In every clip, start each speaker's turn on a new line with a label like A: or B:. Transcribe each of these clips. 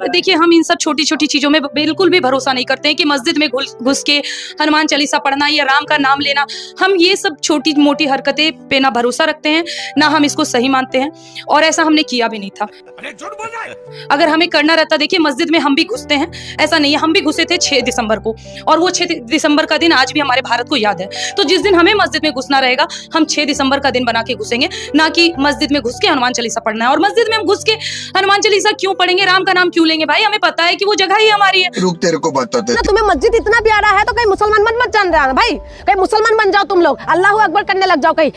A: देखिए हम इन सब छोटी छोटी चीजों में बिल्कुल भी भरोसा नहीं करते हैं कि मस्जिद में घुस के हनुमान चालीसा पढ़ना या राम का नाम लेना, हम ये सब छोटी मोटी हरकतें पे ना भरोसा रखते हैं, ना हम इसको सही मानते हैं, और ऐसा हमने किया भी नहीं था। अगर हमें करना रहता, देखिए मस्जिद में हम भी घुसते हैं, ऐसा नहीं है, हम भी घुसे थे 6 दिसंबर को, और वो 6 दिसंबर का दिन आज भी हमारे भारत को याद है। तो जिस दिन हमें मस्जिद में घुसना रहेगा, हम 6 दिसंबर का दिन बना के घुसेंगे, ना कि मस्जिद में घुस के हनुमान चालीसा पढ़ना है। और मस्जिद में हम घुस के हनुमान चालीसा क्यों पढ़ेंगे, राम का नाम क्यों लेंगे? भाई हमें पता है कि वो जगह ही हमारी है।
B: रुक, तेरे को बताते हैं।
C: तुम्हें मस्जिद इतना प्यारा है तो कहीं मुसलमान मत जान रहा है भाई, कहीं मुसलमान बन जाओ तुम लोग, अल्लाह अकबर करने लग जाओ कहीं।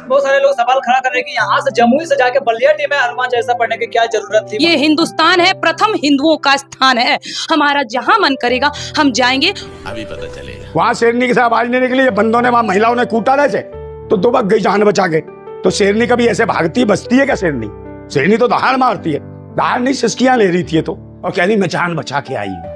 D: बहुत सारे लोग सवाल खड़ा कर रहे हैं कि यहाँ से जमुई से जाके बलियाटी में हनुमान चालीसा पढ़ने की क्या जरूरत थी?
A: ये हिंदुस्तान है, प्रथम हिंदुओं का स्थान है, हमारा जहाँ मन करेगा हम जाएंगे।
E: अभी पता चलेगा।
F: वहाँ शेरनी के साथ आवाज लेने के लिए बंदों ने, वहाँ महिलाओं ने कूटा रहे थे तो दो भाग गई जान बचा के। तो शेरनी कभी ऐसे भागती बचती है क्या? शेरनी तो दहाड़ मारती है, दहाड़ नहीं सिसकियां ले रही थी तो, और कह रही मैं जान बचा के आई हूँ।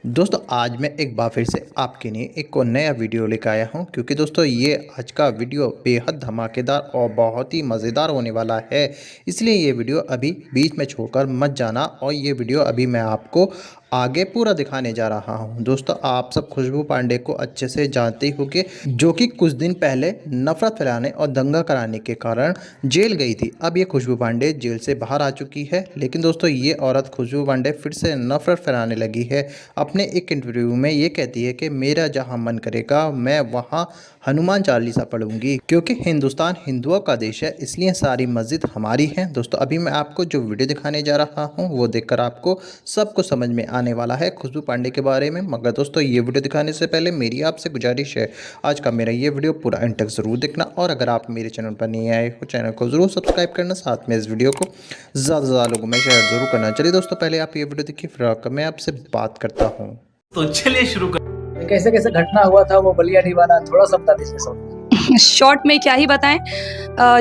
G: दोस्तों आज मैं एक बार फिर से आपके लिए एक और नया वीडियो लेकर आया हूं, क्योंकि दोस्तों ये आज का वीडियो बेहद धमाकेदार और बहुत ही मज़ेदार होने वाला है। इसलिए ये वीडियो अभी बीच में छोड़कर मत जाना, और ये वीडियो अभी मैं आपको आगे पूरा दिखाने जा रहा हूं। दोस्तों आप सब खुशबू पांडे को अच्छे से जानते होंगे, जो कि कुछ दिन पहले नफरत फैलाने और दंगा कराने के कारण जेल गई थी। अब ये खुशबू पांडे जेल से बाहर आ चुकी है, लेकिन दोस्तों ये औरत खुशबू पांडे फिर से नफरत फैलाने लगी है। अपने एक इंटरव्यू में ये कहती है कि मेरा जहां मन करेगा मैं वहां हनुमान चालीसा पढ़ूंगी, क्योंकि हिंदुस्तान हिंदुओं का देश है, इसलिए सारी मस्जिद हमारी है। दोस्तों अभी मैं आपको जो वीडियो दिखाने जा रहा हूं वो देखकर आपको सब कुछ समझ में आने वाला है खुशबू पांडे के बारे में। मगर दोस्तों ये वीडियो दिखाने से पहले मेरी आपसे गुजारिश है, आज का मेरा ये वीडियो पूरा एंड तक ज़रूर देखना, और अगर आप मेरे चैनल पर नहीं आए हो चैनल को ज़रूर सब्सक्राइब करना, साथ में इस वीडियो को ज़्यादा से ज़्यादा लोगों में शेयर ज़रूर करना। चलिए दोस्तों पहले आप ये वीडियो देखिए, फिर मैं आपसे बात करता हूँ।
E: तो चलिए शुरू कर।
D: कैसे कैसे घटना हुआ था वो बलियाटी वाला, थोड़ा सा बता दीजिए।
A: शॉर्ट में क्या ही बताएं,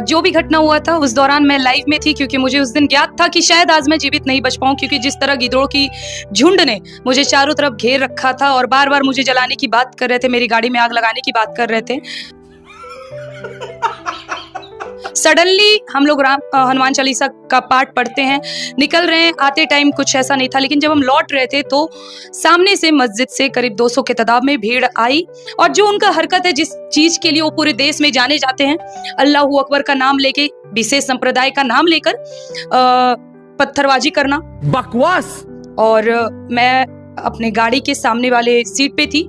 A: जो भी घटना हुआ था उस दौरान मैं लाइव में थी, क्योंकि मुझे उस दिन ज्ञात था कि शायद आज मैं जीवित नहीं बच पाऊं, क्योंकि जिस तरह गिद्धों की झुंड ने मुझे चारों तरफ घेर रखा था और बार बार मुझे जलाने की बात कर रहे थे, मेरी गाड़ी में आग लगाने की बात कर रहे थे। सडनली हम लोग हनुमान चालीसा का पाठ पढ़ते हैं, निकल रहे हैं, आते टाइम कुछ ऐसा नहीं था, लेकिन जब हम लौट रहे थे तो सामने से मस्जिद से करीब 200 के तादाद में भीड़ आई, और जो उनका हरकत है, जिस चीज के लिए वो पूरे देश में जाने जाते हैं, अल्लाह अकबर का नाम लेके, विशेष संप्रदाय का नाम लेकर पत्थरबाजी करना,
D: बकवास।
A: और मैं अपने गाड़ी के सामने वाले सीट पे थी,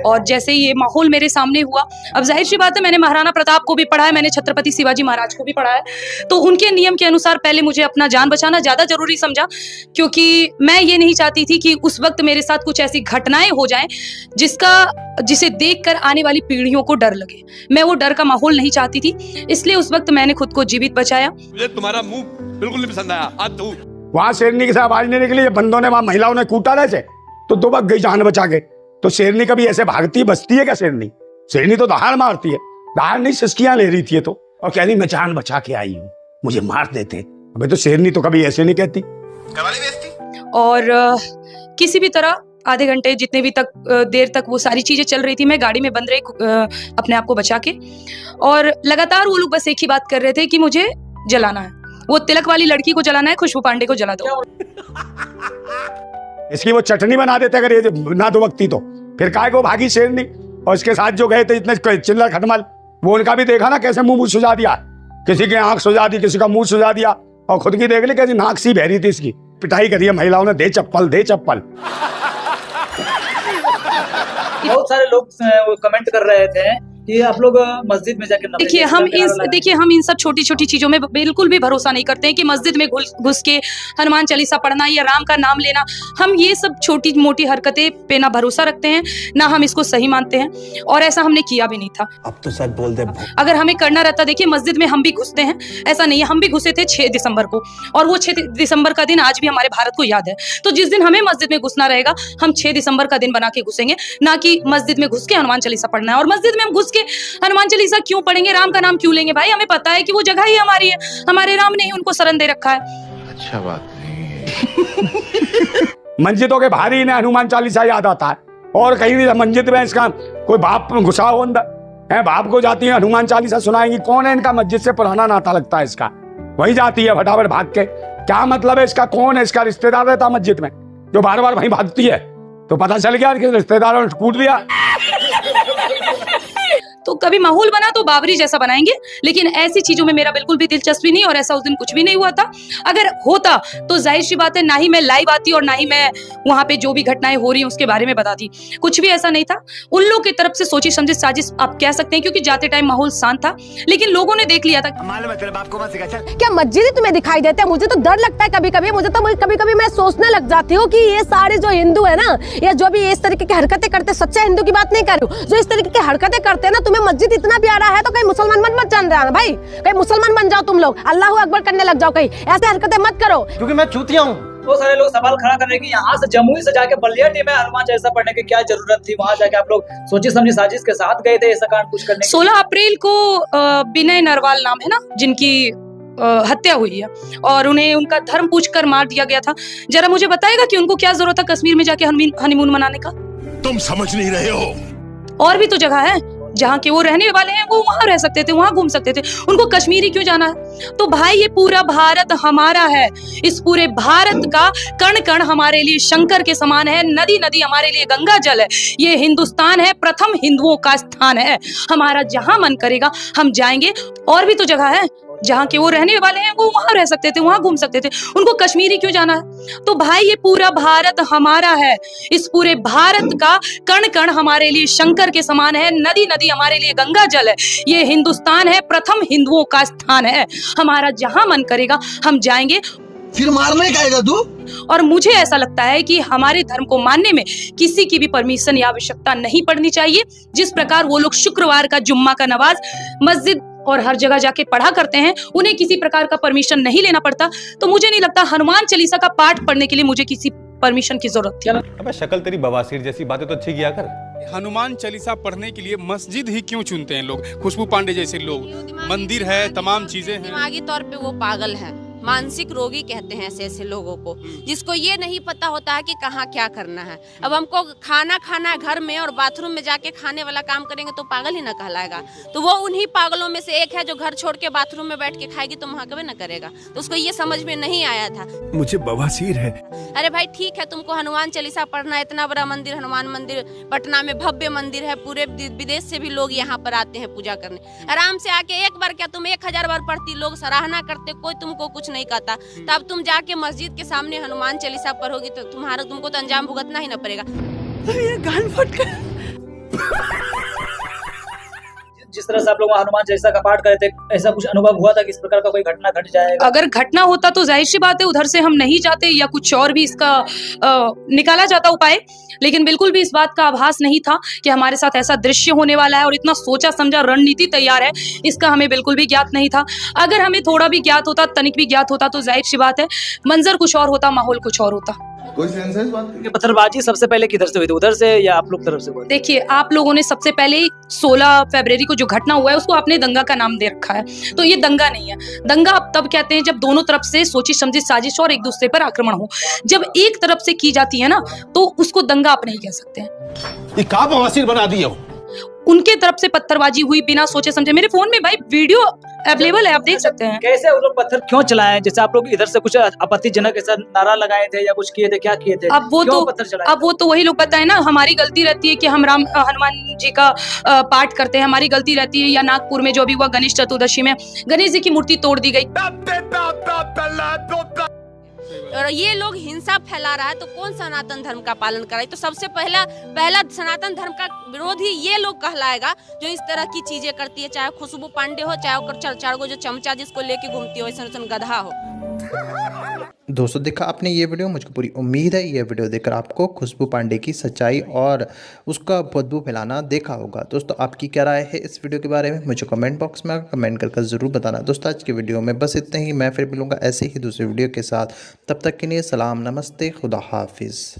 A: और जैसे ही ये माहौल मेरे सामने हुआ, अब जाहिर सी बात है मैंने महाराणा प्रताप को भी पढ़ा है, मैंने छत्रपति शिवाजी महाराज को भी पढ़ा है, तो उनके नियम के अनुसार पहले मुझे अपना जान बचाना ज्यादा जरूरी समझा, क्योंकि मैं ये नहीं चाहती थी कि उस वक्त मेरे साथ कुछ ऐसी घटनाएं हो जाएं जिसे देखकर आने वाली पीढ़ियों को डर लगे। मैं वो डर का माहौल नहीं चाहती थी, इसलिए उस वक्त मैंने खुद को जीवित बचाया।
E: मुझे तुम्हारा मुंह बिल्कुल नहीं पसंद आया।
F: वहाँ शेरनी के साथ आवाज लेने के लिए बंदों ने, वहाँ महिलाओं ने कूटा रहे थे तो दो भाग गई जान बचा के। तो शेरनी कभी ऐसे भागती बचती है क्या? शेरनी तो दहाड़ मारती है, दहाड़ नहीं सिसकियां ले रही थी तो, और कह रही मैं जान बचा के आई हूँ, मुझे मार देते। अबे तो शेरनी तो कभी ऐसे नहीं कहती।
A: और किसी भी तरह आधे घंटे जितने भी देर तक वो सारी चीजें चल रही थी, मैं गाड़ी में बंद रही अपने आप को बचा के, और लगातार वो लोग बस एक ही बात कर रहे थे कि मुझे जलाना है, वो तिलक वाली लड़की को जलाना है, खुशबू पांडे को जला दो।
F: इसकी वो चटनी बना देते अगर ये ना दो वक्ती तो, फिर काहे को भागी शेरनी। और इसके साथ जो गए थे इतने चिल्लर खटमल, वो उनका भी देखा ना कैसे मुंह सुझा दिया, किसी की आंख सुझा दी, किसी का मुंह सुझा दिया, और खुद की देख ली कैसी नाक सी बह रही थी इसकी। पिटाई करी है महिलाओं ने, दे चप्पल दे चप्पल।
D: बहुत सारे लोग कमेंट कर रहे थे कि आप लोग मस्जिद में जाके,
A: देखिए हम इन सब छोटी छोटी चीजों में बिल्कुल भी भरोसा नहीं करते हैं कि मस्जिद में घुस के हनुमान चालीसा पढ़ना या राम का नाम लेना, हम ये सब छोटी मोटी हरकतें पे ना भरोसा रखते हैं, ना हम इसको सही मानते हैं, और ऐसा हमने किया भी नहीं था।
B: अब तो सच बोल दे।
A: अगर हमें करना रहता, देखिए मस्जिद में हम भी घुसते हैं, ऐसा नहीं है, हम भी घुसे थे 6 दिसंबर को, और वो 6 दिसंबर का दिन आज भी हमारे भारत को याद है। तो जिस दिन हमें मस्जिद में घुसना रहेगा, हम 6 दिसंबर का दिन बना के घुसेंगे, ना कि मस्जिद में घुस के हनुमान चालीसा पढ़ना है। और मस्जिद में हम घुस के हनुमान चालीसा क्यों पढ़ेंगे, राम का नाम क्यों लेंगे? भाई हमें पता है कि वो जगह ही हमारी है, हमारे राम ने ही उनको शरण दे रखा है।
E: अच्छा बात नहीं है।
F: मस्जिदों के बाहर ही इन्हें हनुमान चालीसा याद आता है, और कहीं भी मस्जिद में इसका कोई बाप घुसा हो अंदर है, बाप को जाती है हनुमान चालीसा सुनाएंगी। कौन है इनका मस्जिद से पुराना नाता लगता है इसका? वही जाती है फटाफट भाग के। क्या मतलब है इसका? कौन है इसका रिश्तेदार रहता मस्जिद में जो बार बार वहीं भागती है? तो पता चल गया कि रिश्तेदारों ने कूट दिया।
A: तो कभी माहौल बना तो बाबरी जैसा बनाएंगे, लेकिन ऐसी चीजों में मेरा बिल्कुल भी दिलचस्पी नहीं, और ऐसा उस दिन कुछ भी नहीं हुआ था। अगर होता तो जाहिर सी बात है ना ही मैं लाइव आती और ना ही मैं वहां पे जो भी घटनाएं हो रही हैं उसके बारे में बताती। कुछ भी ऐसा नहीं था। उन लोगों की तरफ से सोची समझी साजिश आप कह सकते हैं, क्योंकि जाते टाइम माहौल शांत था, लेकिन लोगों ने देख लिया था।
C: क्या मस्जिद ही तुम्हें दिखाई देते हैं? मुझे तो डर लगता है कभी कभी। मुझे तो कभी कभी मैं सोचने लग जाती हूँ कि ये सारे जो हिंदू है ना, या जो भी इस तरीके की हरकतें करते, सच्चा हिंदू की बात नहीं कर रही हूँ, जो इस तरीके की हरकतें करते हैं ना, तुम्हें मस्जिद इतना प्यारा है तो कहीं मुसलमान मत जान रहा भाई, कहीं मुसलमान बन जाओ तुम लोग, अल्लाह अकबर करने लग जाओ, कहीं ऐसे हरकतें मत करो।
D: क्योंकि मैं चूतिया हूँ। बहुत सारे लोग सवाल खड़ा कर रहे हैं कि यहाँ से जमुई से जाके बलिया टीम में हनुमान चालीसा पढ़ने की क्या जरूरत थी? वहां जाके आप लोग सोची समझी साजिश के साथ गए थे ऐसा कांड कुछ करने?
A: 16 अप्रैल को विनय नरवाल नाम है ना, जिनकी हत्या हुई है और उन्हें उनका धर्म पूछकर मार दिया गया था। जरा मुझे बताएगा कि उनको क्या जरूरत है कश्मीर में जाके हनीमून मनाने का?
E: तुम समझ नहीं रहे हो।
A: और भी तो जगह है जहाँ के वो रहने वाले हैं, वो वहां रह सकते थे, वहां घूम सकते थे। उनको कश्मीरी क्यों जाना है? तो भाई ये पूरा भारत हमारा है। इस पूरे भारत का कण कण हमारे लिए शंकर के समान है, नदी नदी हमारे लिए गंगा जल है। ये हिंदुस्तान है, प्रथम हिंदुओं का स्थान है। हमारा जहां मन करेगा हम जाएंगे। और भी तो जगह है जहाँ के वो रहने वाले हैं, वो वहां रह सकते थे, वहां घूम सकते थे। उनको कश्मीरी क्यों जाना है? तो भाई ये पूरा भारत हमारा है। इस पूरे भारत का कण कण हमारे लिए शंकर के समान है, नदी नदी हमारे लिए गंगा जल है। ये हिंदुस्तान है, प्रथम हिंदुओं का स्थान है। हमारा जहां मन करेगा हम जाएंगे।
B: फिर मारने का आएगा तू?
A: और मुझे ऐसा लगता है कि हमारे धर्म को मानने में किसी की भी परमिशन या आवश्यकता नहीं पड़नी चाहिए। जिस प्रकार वो लोग शुक्रवार का जुम्मा का नमाज मस्जिद और हर जगह जाके पढ़ा करते हैं, उन्हें किसी प्रकार का परमिशन नहीं लेना पड़ता। तो मुझे नहीं लगता हनुमान चालीसा का पाठ पढ़ने के लिए मुझे किसी परमिशन की जरूरत थी।
H: अबे शक्ल तेरी बवासीर जैसी, बातें तो अच्छी किया कर।
I: हनुमान चालीसा पढ़ने के लिए मस्जिद ही क्यों चुनते हैं लोग? खुशबू पांडे जैसे लोग, मंदिर है, तमाम चीजें हैं।
J: दिमागी तौर पे वो पागल है, मानसिक रोगी कहते हैं ऐसे ऐसे लोगों को, जिसको ये नहीं पता होता है कि कहाँ क्या करना है। अब हमको खाना खाना है घर में और बाथरूम में जाके खाने वाला काम करेंगे तो पागल ही ना कहलाएगा। तो वो उन्हीं पागलों में से एक है जो घर छोड़ के बाथरूम में बैठ के खाएगी तो वहाँ कभी ना करेगा। तो उसको ये समझ में नहीं आया था।
E: मुझे बवासीर है।
J: अरे भाई ठीक है, तुमको हनुमान चालीसा पढ़ना, इतना बड़ा मंदिर हनुमान मंदिर पटना में भव्य मंदिर है, पूरे विदेश से भी लोग यहाँ पर आते हैं पूजा करने। आराम से आके एक बार क्या तुम 1000 बार पढ़ती, लोग सराहना करते, कोई तुमको कुछ नहीं कहता। तब तुम जाके मस्जिद के सामने हनुमान चालीसा पढ़ोगी तो तुमको तो अंजाम भुगतना ही ना पड़ेगा।
C: ये गान फट गया।
D: जिस तरह से आप लोग हनुमान चालीसा का पाठ करे थे, ऐसा कुछ अनुभव हुआ था कि इस प्रकार का कोई घटना घट जाएगा?
A: अगर घटना होता तो जाहिर सी बात है उधर से हम नहीं जाते या कुछ और भी इसका निकाला जाता उपाय। लेकिन बिल्कुल भी इस बात का आभास नहीं था कि हमारे साथ ऐसा दृश्य होने वाला है और इतना सोचा समझा रणनीति तैयार है, इसका हमें बिल्कुल भी ज्ञात नहीं था। अगर हमें थोड़ा भी ज्ञात होता, तनिक भी ज्ञात होता, तो जाहिर सी बात है मंजर कुछ और होता, माहौल कुछ और होता।
B: कोई सेंस है इस बात की?
D: पत्थरबाजी सबसे पहले किधर से हुई थी, उधर से या आप लोग तरफ से हुआ?
A: देखिए, आप लोगों ने सबसे पहले 16 फरवरी को जो घटना हुआ है उसको आपने दंगा का नाम दे रखा है। तो ये दंगा नहीं है। दंगा आप तब कहते हैं जब दोनों तरफ से सोची समझी साजिश और एक दूसरे पर आक्रमण हो। जब एक तरफ से की जाती है ना तो उसको दंगा आप नहीं कह सकते हैं।
E: ये कहाँ बवासीर बना दिया हो?
A: उनके तरफ से पत्थरबाजी हुई बिना सोचे समझे। मेरे फोन में भाई वीडियो अवेलेबल है, आप देख सकते हैं।
D: कैसे वो लोग पत्थर क्यों चलाए? जैसे आप लोग इधर से कुछ आपत्तिजनक ऐसा नारा लगाए थे या कुछ किए थे, क्या किए थे?
A: अब वो तो वही लोग बताए ना। हमारी गलती रहती है कि हम हनुमान जी का पाठ करते हैं, हमारी गलती रहती है। या नागपुर में जो अभी हुआ गणेश चतुर्दशी में गणेश जी की मूर्ति तोड़ दी गई।
J: और ये लोग हिंसा फैला रहा है तो कौन सनातन धर्म का पालन कराए? तो सबसे पहला सनातन धर्म का विरोधी ये लोग कहलाएगा जो इस तरह की चीजें करती है, चाहे खुशबू पांडे हो, चाहे चार गो जो चमचा जिसको लेके घूमती हो, ऐसा गधा हो।
G: दोस्तों देखा आपने ये वीडियो, मुझको पूरी उम्मीद है ये वीडियो देखकर आपको खुशबू पांडे की सच्चाई और उसका बदबू फैलाना देखा होगा। दोस्तों आपकी क्या राय है इस वीडियो के बारे में मुझे कमेंट बॉक्स में कमेंट करके ज़रूर बताना। दोस्तों आज की वीडियो में बस इतना ही। मैं फिर मिलूँगा ऐसे ही दूसरे वीडियो के साथ। तब तक के लिए सलाम, नमस्ते, खुदा हाफिज़।